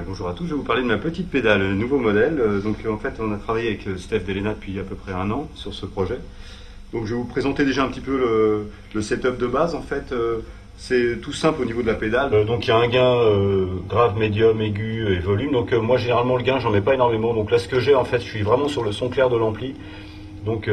Bonjour à tous, je vais vous parler de ma petite pédale, nouveau modèle. Donc en fait on a travaillé avec Steph Delena depuis à peu près 1 an sur ce projet. Donc je vais vous présenter déjà un petit peu le setup de base. En fait c'est tout simple au niveau de la pédale. Donc il y a un gain grave, médium, aigu et volume. Donc moi généralement le gain j'en mets pas énormément. Donc là ce que j'ai en fait je suis vraiment sur le son clair de l'ampli. Donc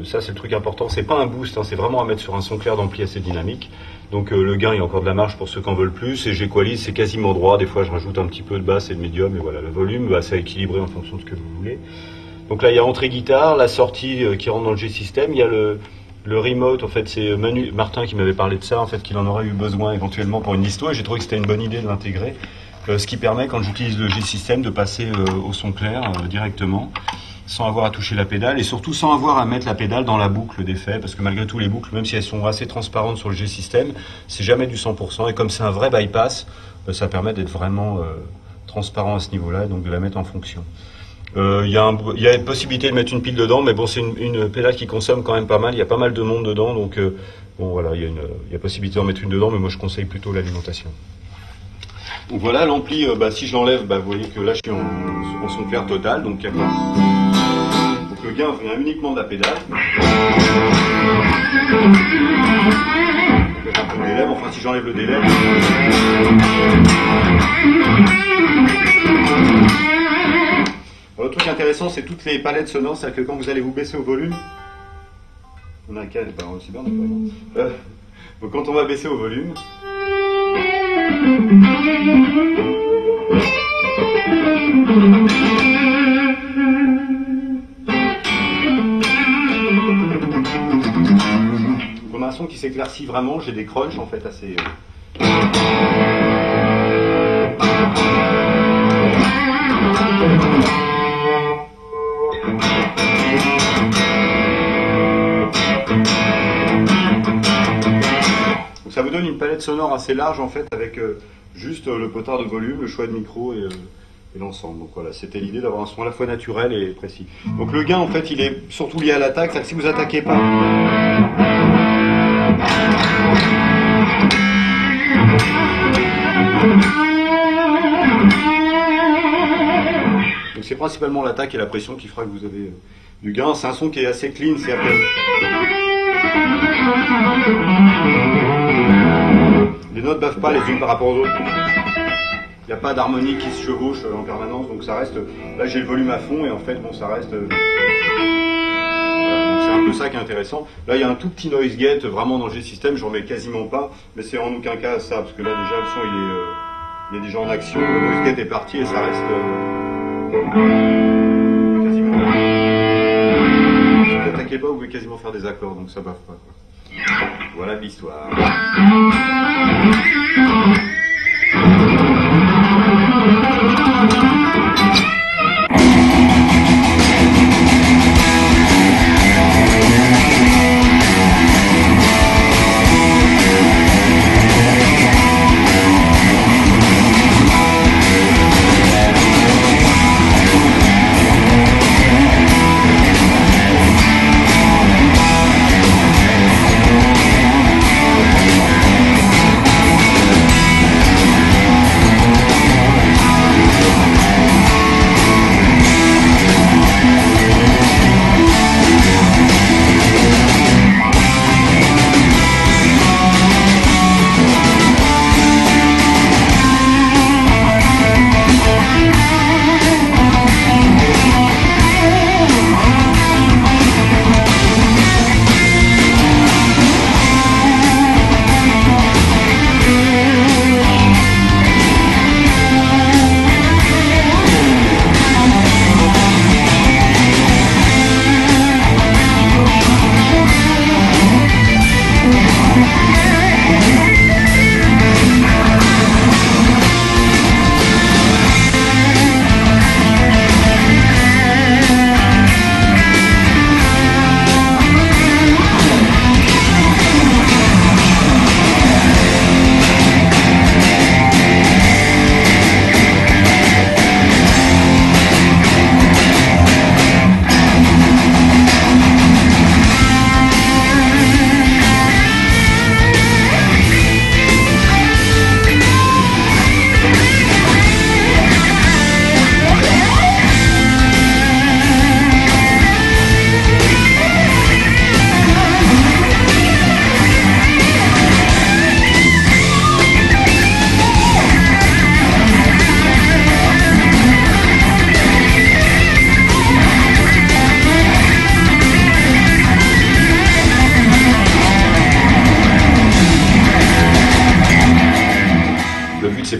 ça c'est le truc important, c'est pas un boost, hein, c'est vraiment à mettre sur un son clair d'ampli assez dynamique. Donc le gain il y a encore de la marge pour ceux qui en veulent plus, et j'équalise, c'est quasiment droit, des fois je rajoute un petit peu de basse et de médium, et voilà, le volume bah, c'est équilibré en fonction de ce que vous voulez. Donc là il y a entrée guitare, la sortie qui rentre dans le G-System, il y a le remote, en fait c'est Martin qui m'avait parlé de ça, en fait qu'il en aurait eu besoin éventuellement pour une disto, et j'ai trouvé que c'était une bonne idée de l'intégrer, ce qui permet quand j'utilise le G-System de passer au son clair directement, sans avoir à toucher la pédale et surtout sans avoir à mettre la pédale dans la boucle d'effet, parce que malgré tout les boucles, même si elles sont assez transparentes sur le G-System, c'est jamais du 100%, et comme c'est un vrai bypass, ça permet d'être vraiment transparent à ce niveau-là, et donc de la mettre en fonction. Il y a une possibilité de mettre une pile dedans, mais bon, c'est une pédale qui consomme quand même pas mal, il y a pas mal de monde dedans, donc bon voilà, il y a possibilité d'en mettre une dedans, mais moi je conseille plutôt l'alimentation. Donc voilà, l'ampli, si je l'enlève, vous voyez que là je suis en son clair total, donc il n'y a pas... Donc le gain vient uniquement de la pédale. Donc j'ai un peu de délai, enfin si j'enlève le délai... Alors, le truc intéressant, c'est toutes les palettes sonores, c'est-à-dire que quand vous allez vous baisser au volume... On a un cas, aussi bien, donc quand on va baisser au volume... On a un son qui s'éclaircit vraiment, j'ai des crunchs en fait assez... Donc ça vous donne une palette sonore assez large en fait avec juste le potard de volume, le choix de micro et l'ensemble. Donc voilà, c'était l'idée d'avoir un son à la fois naturel et précis. Donc le gain en fait il est surtout lié à l'attaque, c'est-à-dire que si vous attaquez pas... Donc c'est principalement l'attaque et la pression qui fera que vous avez du gain. C'est un son qui est assez clean, c'est à peine... Les notes bavent pas les unes par rapport aux autres. Il n'y a pas d'harmonie qui se chevauche en permanence, donc ça reste... Là j'ai le volume à fond et en fait bon ça reste... Voilà, donc c'est un peu ça qui est intéressant. Là il y a un tout petit noise gate vraiment dans le G-System, j'en mets quasiment pas, mais c'est en aucun cas ça, parce que là déjà le son il est déjà en action, le noise gate est parti et ça reste... quasiment... Si vous n'attaquez pas, vous pouvez quasiment faire des accords, donc ça bave pas, quoi. Voilà l'histoire.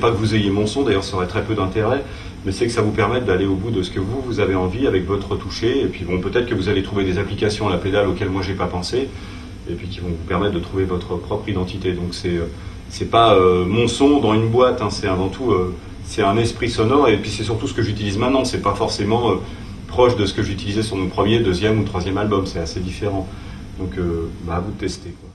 pas que vous ayez mon son, d'ailleurs ça aurait très peu d'intérêt, mais c'est que ça vous permette d'aller au bout de ce que vous avez envie avec votre toucher, et puis bon, peut-être que vous allez trouver des applications à la pédale auxquelles moi j'ai pas pensé, et puis qui vont vous permettre de trouver votre propre identité. Donc c'est pas mon son dans une boîte, hein, c'est avant tout c'est un esprit sonore, et puis c'est surtout ce que j'utilise maintenant, c'est pas forcément proche de ce que j'utilisais sur mon premier, deuxième ou troisième album, c'est assez différent. Donc à vous de tester, quoi.